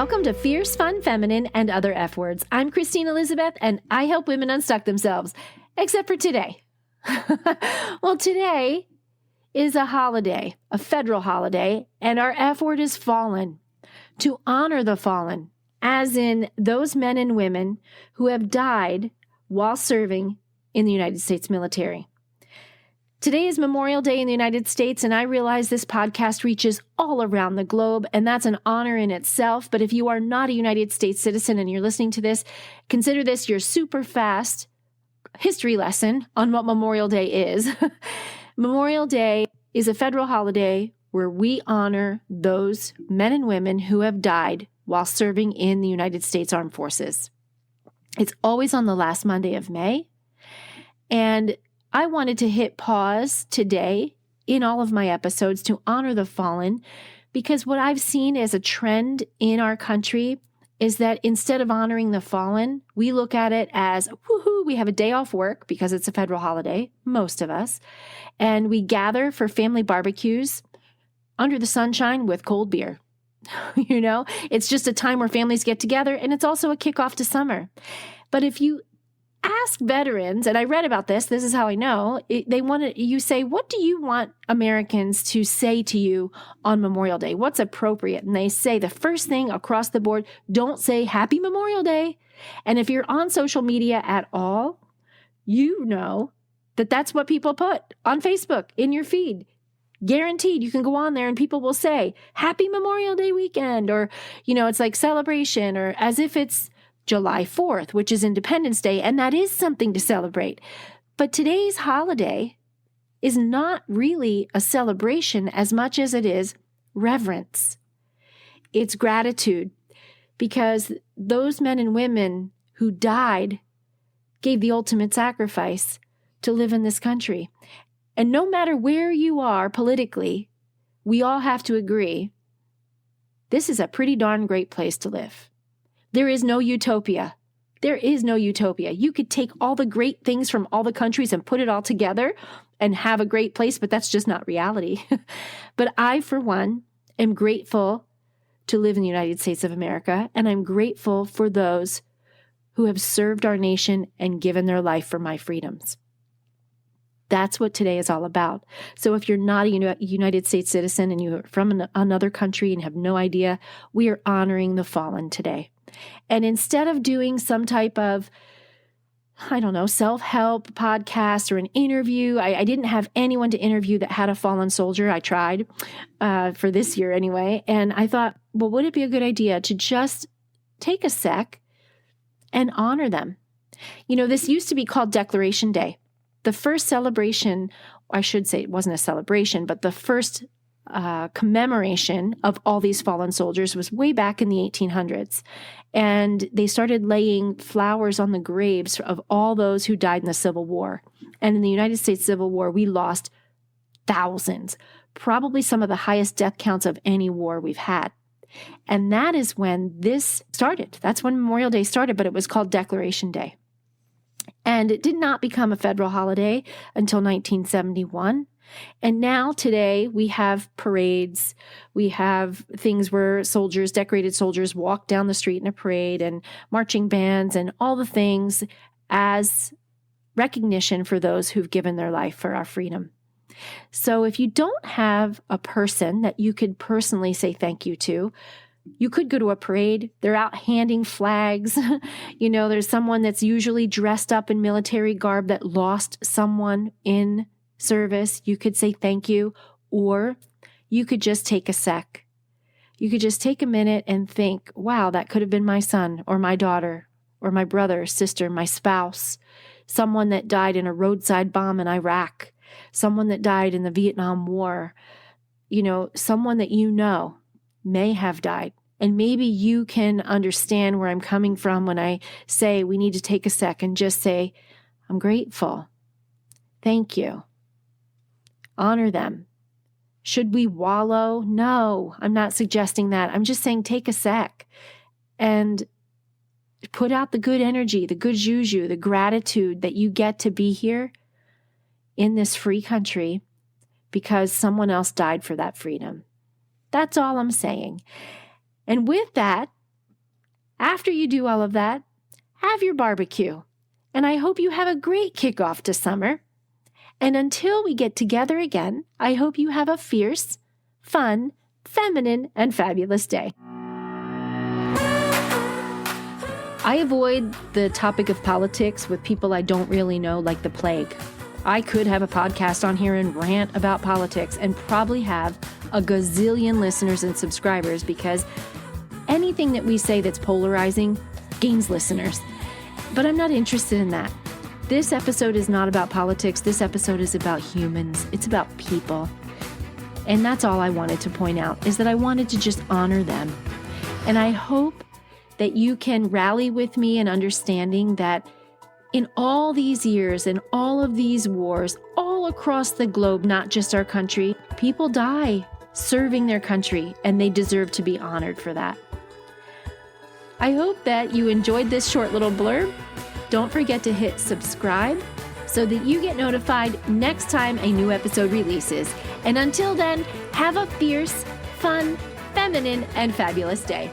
Welcome to Fierce, Fun, Feminine, and Other F Words. I'm Christine Elizabeth, and I help women unstuck themselves, except for today. Well, today is a holiday, a federal holiday, and our F word is fallen. To honor the fallen, as in those men and women who have died while serving in the United States military. Today is Memorial Day in the United States, and I realize this podcast reaches all around the globe, and that's an honor in itself. But if you are not a United States citizen and you're listening to this, consider this your super fast history lesson on what Memorial Day is. Memorial Day is a federal holiday where we honor those men and women who have died while serving in the United States Armed Forces. It's always on the last Monday of May, and I wanted to hit pause today in all of my episodes to honor the fallen, because what I've seen as a trend in our country is that instead of honoring the fallen, we look at it as, woohoo, we have a day off work because it's a federal holiday, most of us, and we gather for family barbecues under the sunshine with cold beer. It's just a time where families get together, and it's also a kickoff to summer. But if you ask veterans, and I read about this is how I know, you say, what do you want Americans to say to you on Memorial Day? What's appropriate? And they say the first thing across the board, don't say Happy Memorial Day. And if you're on social media at all, you know that that's what people put on Facebook in your feed. Guaranteed, you can go on there and people will say Happy Memorial Day weekend, or, it's like celebration, or as if it's July 4th, which is Independence Day, and that is something to celebrate. But today's holiday is not really a celebration as much as it is reverence. It's gratitude, because those men and women who died gave the ultimate sacrifice to live in this country. And no matter where you are politically, we all have to agree, this is a pretty darn great place to live. There is no utopia. There is no utopia. You could take all the great things from all the countries and put it all together and have a great place, but that's just not reality. But I, for one, am grateful to live in the United States of America, and I'm grateful for those who have served our nation and given their life for my freedoms. That's what today is all about. So if you're not a United States citizen and you're from another country and have no idea, we are honoring the fallen today. And instead of doing some type of, self-help podcast or an interview, I didn't have anyone to interview that had a fallen soldier. I tried for this year anyway. And I thought, well, would it be a good idea to just take a sec and honor them? This used to be called Declaration Day. The first celebration, I should say it wasn't a celebration, but the first commemoration of all these fallen soldiers was way back in the 1800s. And they started laying flowers on the graves of all those who died in the Civil War. And in the United States Civil War, we lost thousands, probably some of the highest death counts of any war we've had. And that is when this started. That's when Memorial Day started, but it was called Declaration Day. And it did not become a federal holiday until 1971. And now today we have parades, we have things where decorated soldiers walk down the street in a parade, and marching bands and all the things as recognition for those who've given their life for our freedom. So if you don't have a person that you could personally say thank you to, you could go to a parade. They're out handing flags. There's someone that's usually dressed up in military garb that lost someone in service. You could say thank you, or you could just take a sec. You could just take a minute and think, wow, that could have been my son or my daughter or my brother, sister, my spouse, someone that died in a roadside bomb in Iraq, someone that died in the Vietnam War, someone that may have died. And maybe you can understand where I'm coming from when I say we need to take a sec and just say, I'm grateful. Thank you. Honor them. Should we wallow? No, I'm not suggesting that. I'm just saying take a sec and put out the good energy, the good juju, the gratitude that you get to be here in this free country because someone else died for that freedom. That's all I'm saying. And with that, After you do all of that, have your barbecue. And I hope you have a great kickoff to summer. And until we get together again, I hope you have a fierce, fun, feminine, and fabulous day. I avoid the topic of politics with people I don't really know like the plague. I could have a podcast on here and rant about politics and probably have a gazillion listeners and subscribers because anything that we say that's polarizing gains listeners. But I'm not interested in that. This episode is not about politics. This episode is about humans. It's about people. And that's all I wanted to point out, is that I wanted to just honor them. And I hope that you can rally with me in understanding that in all these years and all of these wars, all across the globe, not just our country, people die serving their country, and they deserve to be honored for that. I hope that you enjoyed this short little blurb. Don't forget to hit subscribe so that you get notified next time a new episode releases. And until then, have a fierce, fun, feminine, and fabulous day.